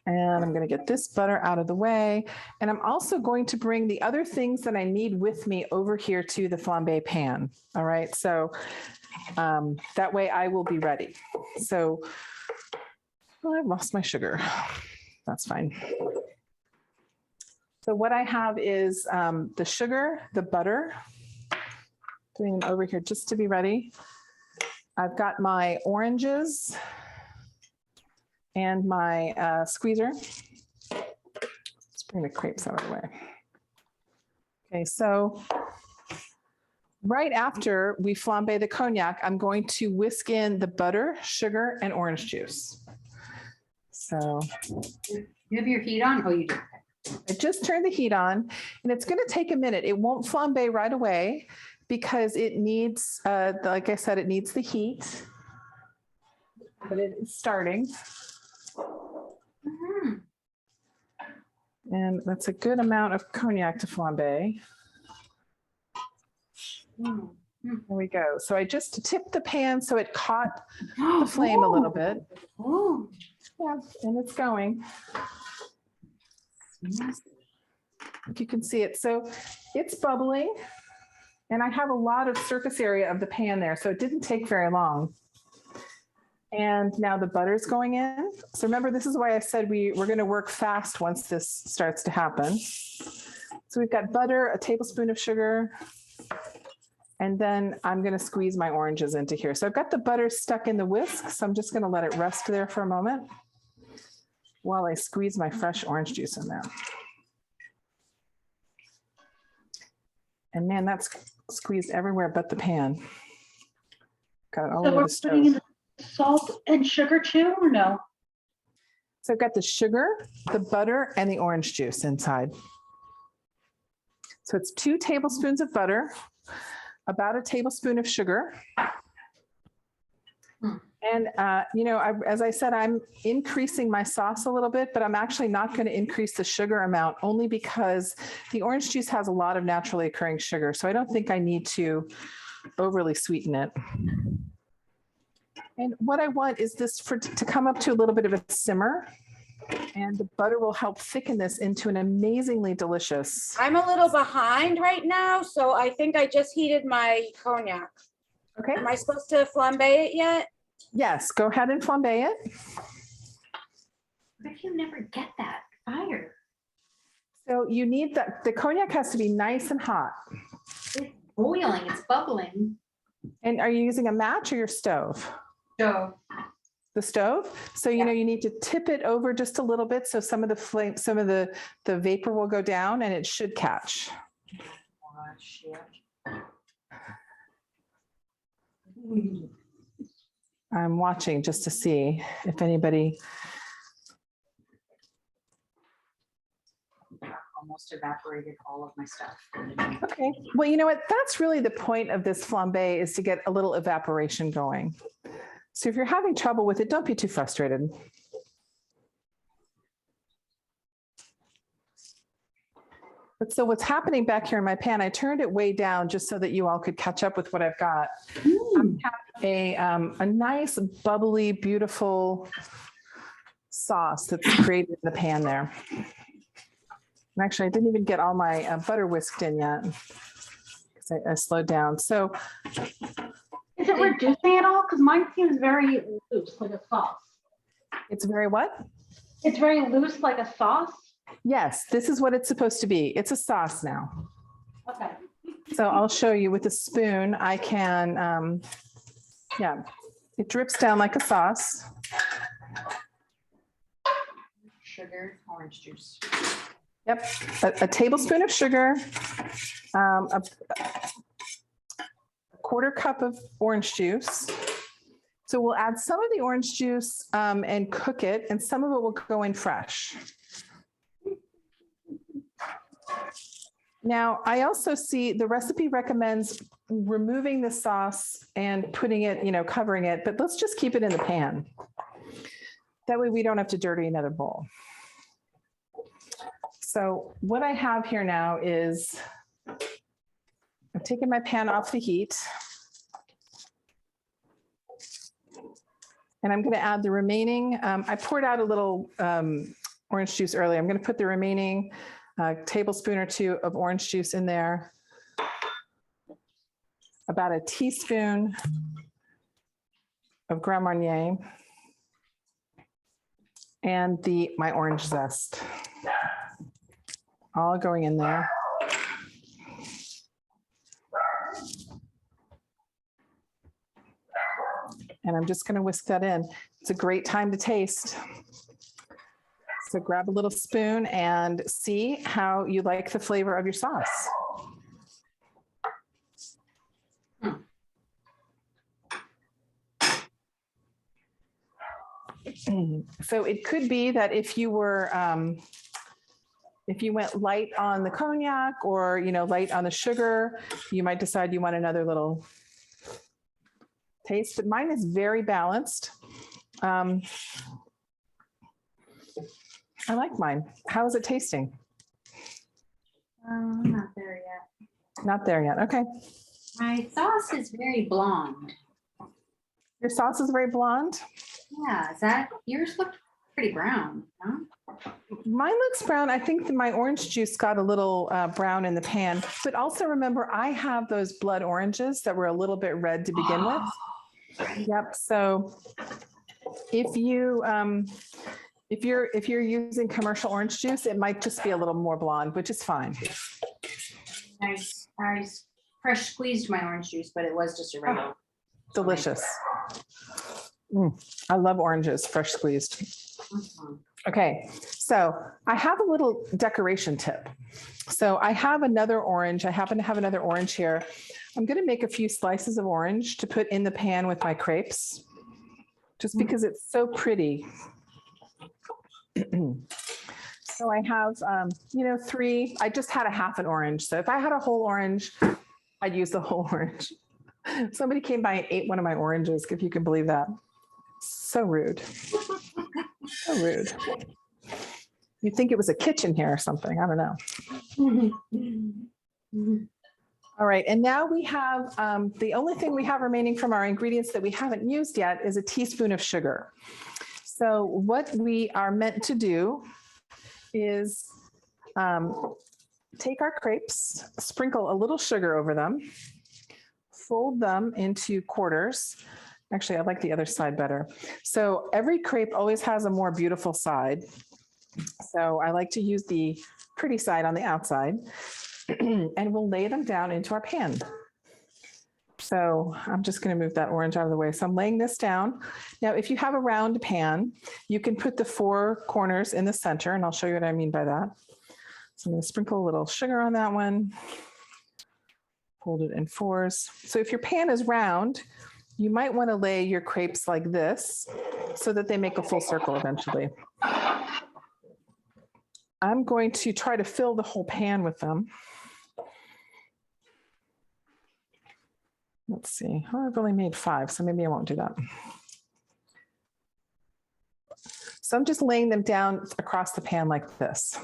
And I'm going to get this butter out of the way. And I'm also going to bring the other things that I need with me over here to the flambe pan. All right. So that way I will be ready. So I've lost my sugar. That's fine. So what I have is the sugar, the butter, putting them over here just to be ready. I've got my oranges and my squeezer. Let's bring the crepes out of the way. Okay, so right after we flambe the cognac, I'm going to whisk in the butter, sugar, and orange juice. So You have your heat on? Oh, you do. I just turned the heat on, and it's going to take a minute. It won't flambe right away because it needs, like I said, it needs the heat, but it is starting. Mhm. And that's a good amount of cognac to flambe. Mm. There we go. So I just tipped the pan so it caught the flame a little bit. Oh, Yeah, and it's going. If you can see it. So it's bubbling. And I have a lot of surface area of the pan there, so it didn't take very long. And now the butter's going in. So remember, this is why I said we're going to work fast once this starts to happen. So we've got butter, a tablespoon of sugar, and then I'm going to squeeze my oranges into here. So I've got the butter stuck in the whisk, so I'm just going to let it rest there for a moment while I squeeze my fresh orange juice in there. And man, that's squeezed everywhere but the pan. Got it all So over we're the putting in stove. the salt and sugar too, or no? So I've got the sugar, the butter, and the orange juice inside. So it's 2 tablespoons of butter, about a tablespoon of sugar. And, as I said, I'm increasing my sauce a little bit, but I'm actually not going to increase the sugar amount only because the orange juice has a lot of naturally occurring sugar. So I don't think I need to overly sweeten it. And what I want is this to come up to a little bit of a simmer, and the butter will help thicken this into an amazingly delicious. I'm a little behind right now, so I think I just heated my cognac. Okay. Am I supposed to flambe it yet? Yes, go ahead and flambe it. But you never get that fire. So you need the cognac has to be nice and hot. It's boiling, it's bubbling. And are you using a match or your stove? So The stove. So, you need to tip it over just a little bit. So some of the flame, some of the vapor will go down and it should catch. I'm watching just to see if anybody. almost evaporated all of my stuff. Okay. Well, you know what? That's really the point of this flambe, is to get a little evaporation going. So if you're having trouble with it, don't be too frustrated. But so what's happening back here in my pan, I turned it way down just so that you all could catch up with what I've got. I have a nice, bubbly, beautiful sauce that's created in the pan there. And actually, I didn't even get all my butter whisked in yet because I slowed down. So Is it reducing at all? Because mine seems very loose, like a sauce. it's very what? It's very loose, like a sauce. Yes, this is what it's supposed to be. It's a sauce now. Okay. So I'll show you with a spoon. I can, yeah, it drips down like a sauce. Sugar, orange juice. Yep, a tablespoon of sugar, a quarter cup of orange juice. So we'll add some of the orange juice and cook it, and some of it will go in fresh. Now, I also see the recipe recommends removing the sauce and putting it, covering it, but let's just keep it in the pan. That way we don't have to dirty another bowl. So what I have here now is I've taken my pan off the heat. And I'm going to add the remaining, I poured out a little orange juice earlier. I'm going to put the remaining tablespoon or two of orange juice in there. About a teaspoon of Grand Marnier. And my orange zest. All going in there. And I'm just going to whisk that in. It's a great time to taste. So grab a little spoon and see how you like the flavor of your sauce. So it could be that if you were, if you went light on the cognac or, light on the sugar, you might decide you want another little taste, but mine is very balanced. I like mine. How is it tasting? Not there yet. Not there yet. Okay. My sauce is very blonde. Your sauce is very blonde. Yeah, is that yours looked pretty brown, huh? Mine looks brown. I think that my orange juice got a little brown in the pan, but also remember I have those blood oranges that were a little bit red to begin with. Yep. So if you're using commercial orange juice, it might just be a little more blonde, which is fine. Nice. I fresh squeezed my orange juice, but it was just a regular. Delicious. I love oranges, fresh squeezed. Mhm. Okay, so I have a little decoration tip. So I have another orange. I happen to have another orange here. I'm going to make a few slices of orange to put in the pan with my crepes, just because it's so pretty. So I have, three. I just had a half an orange. So if I had a whole orange, I'd use the whole orange. Somebody came by and ate one of my oranges, if you can believe that. So rude. So rude. You'd think it was a kitchen here or something. I don't know. All right. And now we have the only thing we have remaining from our ingredients that we haven't used yet is a teaspoon of sugar. So what we are meant to do is take our crepes, sprinkle a little sugar over them, fold them into quarters. Actually, I like the other side better. So every crepe always has a more beautiful side. So I like to use the pretty side on the outside, and we'll lay them down into our pan. So I'm just going to move that orange out of the way. So I'm laying this down. Now, if you have a round pan, you can put the four corners in the center, and I'll show you what I mean by that. So I'm going to sprinkle a little sugar on that one. Hold it in fours. So if your pan is round, you might want to lay your crepes like this so that they make a full circle eventually. I'm going to try to fill the whole pan with them. Let's see. Oh, I've only made 5, so maybe I won't do that. So I'm just laying them down across the pan like this.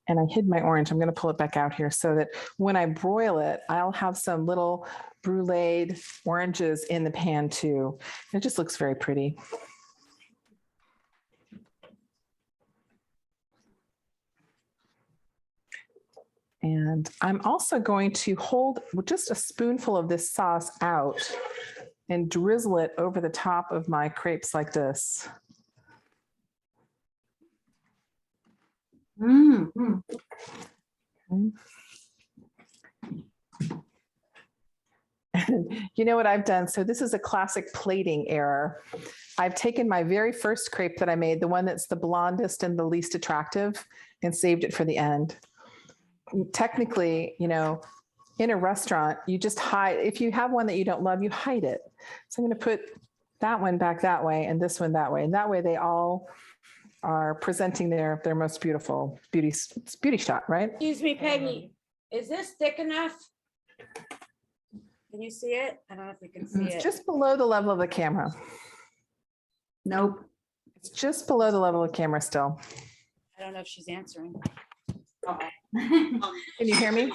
And I hid my orange. I'm going to pull it back out here so that when I broil it, I'll have some little bruleed oranges in the pan too. It just looks very pretty. And I'm also going to hold just a spoonful of this sauce out and drizzle it over the top of my crepes like this. Mm-hmm. You know what I've done? So this is a classic plating error. I've taken my very first crepe that I made, the one that's the blondest and the least attractive, and saved it for the end. Technically, in a restaurant, you just hide. If you have one that you don't love, you hide it. So I'm going to put that one back that way and this one that way. And that way they all are presenting their most beautiful beauty shot, right? Excuse me, Peggy, is this thick enough? Can you see it? I don't know if you can see It's it. just below the level of the camera. Nope. It's just below the level of the camera still. I don't know if she's answering. Can you hear me?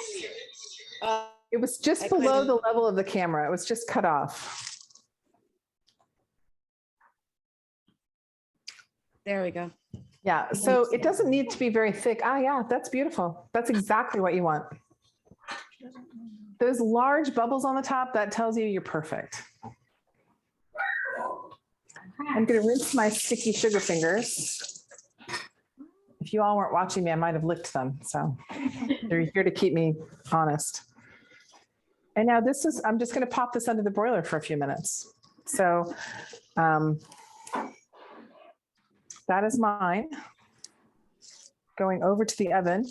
It was just I below couldn't. the level of the camera. It was just cut off. There we go. Yeah, so it doesn't need to be very thick. Ah, yeah, that's beautiful. That's exactly what you want. Those large bubbles on the top, that tells you you're perfect. I'm going to rinse my sticky sugar fingers. If you all weren't watching me, I might have licked them. So they're here to keep me honest. And now I'm just going to pop this under the broiler for a few minutes. So that is mine. Going over to the oven.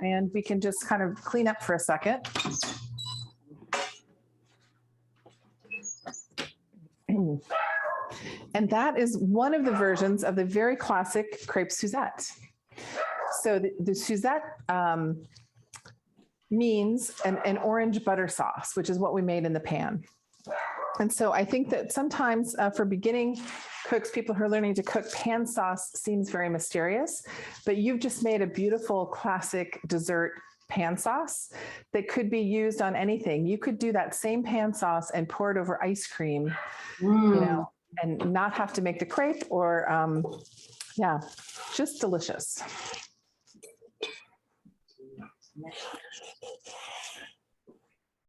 And we can just kind of clean up for a second. And that is one of the versions of the very classic Crêpes Suzette. So the Suzette means an orange butter sauce, which is what we made in the pan. And so I think that sometimes for beginning cooks, people who are learning to cook, pan sauce seems very mysterious, but you've just made a beautiful classic dessert pan sauce that could be used on anything. You could do that same pan sauce and pour it over ice cream, you know, and not have to make the crepe or, yeah, just delicious.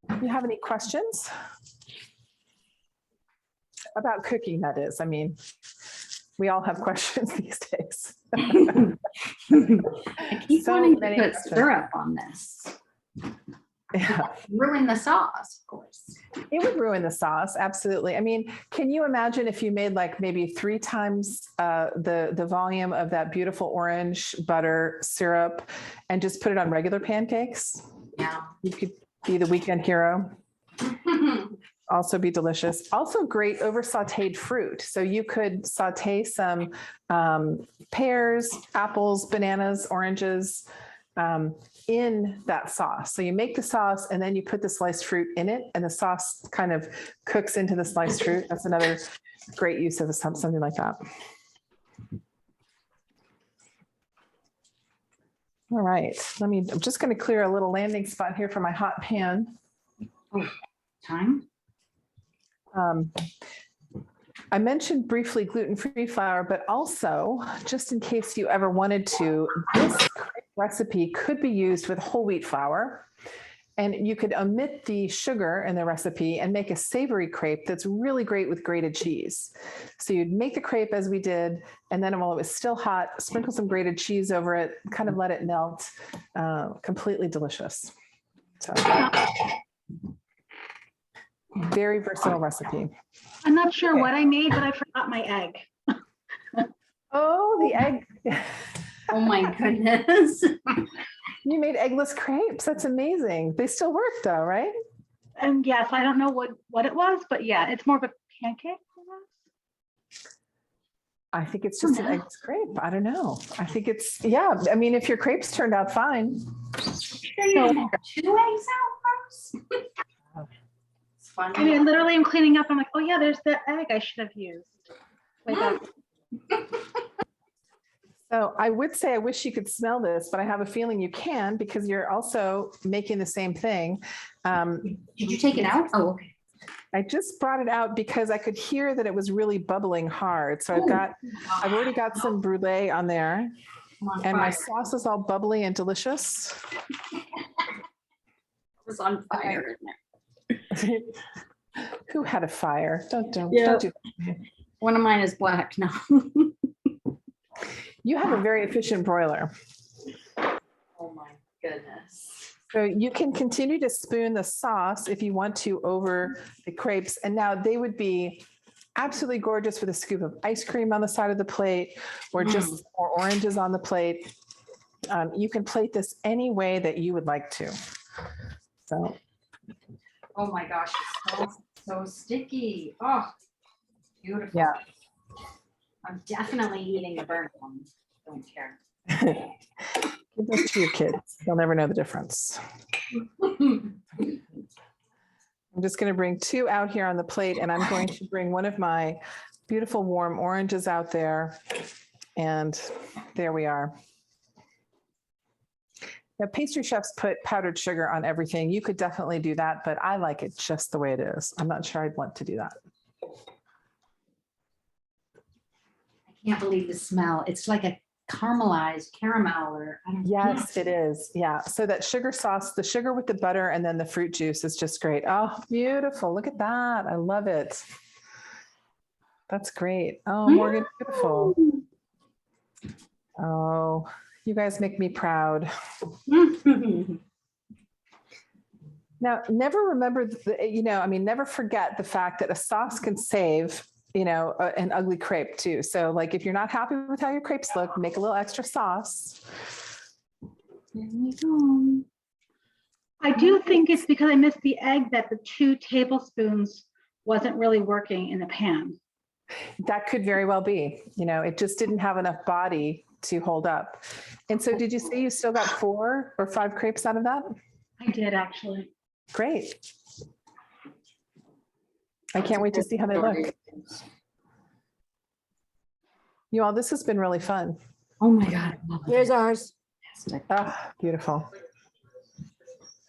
Do you have any questions about cooking, that is? I mean, we all have questions these days. I keep So wanting to many put questions. syrup on this. Yeah. Ruin the sauce, of course. It would ruin the sauce, absolutely. I mean, can you imagine if you made like maybe 3 times the volume of that beautiful orange butter syrup and just put it on regular pancakes? Yeah. You could be the weekend hero. Also be delicious. Also great over sauteed fruit. So you could saute some pears, apples, bananas, oranges, in that sauce. So you make the sauce and then you put the sliced fruit in it and the sauce kind of cooks into the sliced fruit. That's another great use of something like that. All right, I'm just going to clear a little landing spot here for my hot pan. Time. I mentioned briefly gluten-free flour, but also just in case you ever wanted to, this recipe could be used with whole wheat flour, and you could omit the sugar in the recipe and make a savory crepe that's really great with grated cheese. So you'd make the crepe as we did, and then while it was still hot, sprinkle some grated cheese over it, kind of let it melt. Completely delicious. So, very versatile recipe. I'm not sure what I made, but I forgot my egg. Oh, the egg. Oh my goodness. You made eggless crepes. That's amazing. They still work though, right? And yes, I don't know what it was, but yeah, it's more of a pancake. I think it's just an eggless crepe. I don't know. I think it's, yeah. I mean, if your crepes turned out fine. Sure you didn't have 2 eggs out, Rose? It's funny. I mean, I literally am cleaning up. I'm like, oh yeah, there's the egg I should have used. Way back. So I would say I wish you could smell this, but I have a feeling you can because you're also making the same thing. Did you take it out? Oh, okay. I just brought it out because I could hear that it was really bubbling hard. So I've already got some brulee on there, and my sauce is all bubbly and delicious. It was on fire in there. Who had a fire? Don't do that. One of mine is black now. You have a very efficient broiler. Oh my goodness. So you can continue to spoon the sauce if you want to over the crepes. And now they would be absolutely gorgeous with a scoop of ice cream on the side of the plate or just more oranges on the plate. You can plate this any way that you would like to. So. Oh my gosh, it's so sticky. Oh, beautiful. Yeah. I'm definitely eating the burnt ones. Don't care. Give those to your kids. They'll never know the difference. I'm just going to bring 2 out here on the plate, and I'm going to bring one of my beautiful warm oranges out there. And there we are. Now, pastry chefs put powdered sugar on everything. You could definitely do that, but I like it just the way it is. I'm not sure I'd want to do that. I can't believe the smell. It's like a caramelized caramel or I don't know. Yes, it is. Yeah. So that sugar sauce, the sugar with the butter and then the fruit juice is just great. Oh, beautiful. Look at that. I love it. That's great. Oh, Morgan, beautiful. Oh, you guys make me proud. Now, never remember, never forget the fact that a sauce can save an ugly crepe too. So like if you're not happy with how your crepes look, make a little extra sauce. There we go. I do think it's because I missed the egg that the 2 tablespoons wasn't really working in the pan. That could very well be, it just didn't have enough body to hold up. And so did you say you still got 4 or 5 crepes out of that? I did actually. Great. I can't wait to see how they look. You all, this has been really fun. Oh my God. I love it. Here's ours. Fantastic. Oh, beautiful.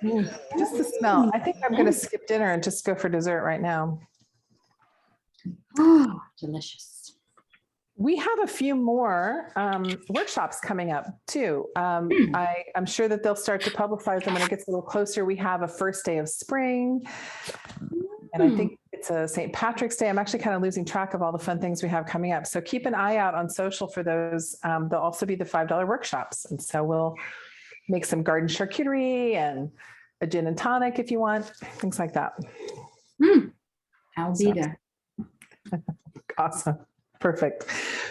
Just the smell. I think I'm going to skip dinner and just go for dessert right now. Oh, delicious. We have a few more workshops coming up too. I'm sure that they'll start to publicize them when it gets a little closer. We have a first day of spring, and I think it's a St. Patrick's Day. I'm actually kind of losing track of all the fun things we have coming up. So keep an eye out on social for those. There'll also be the $5 workshops. And so we'll make some garden charcuterie and a gin and tonic if you want, things like that. I'll be there. Awesome. Perfect.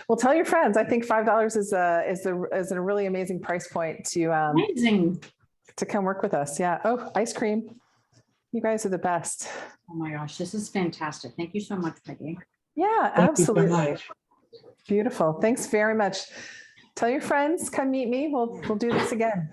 Well, tell your friends. I think $5 is a really amazing price point Amazing. to come work with us. Yeah. Oh, ice cream. You guys are the best. Oh my gosh, this is fantastic. Thank you so much, Peggy. Yeah, Thank you so absolutely. much. Beautiful. Thanks very much. Tell your friends, come meet me. We'll do this again.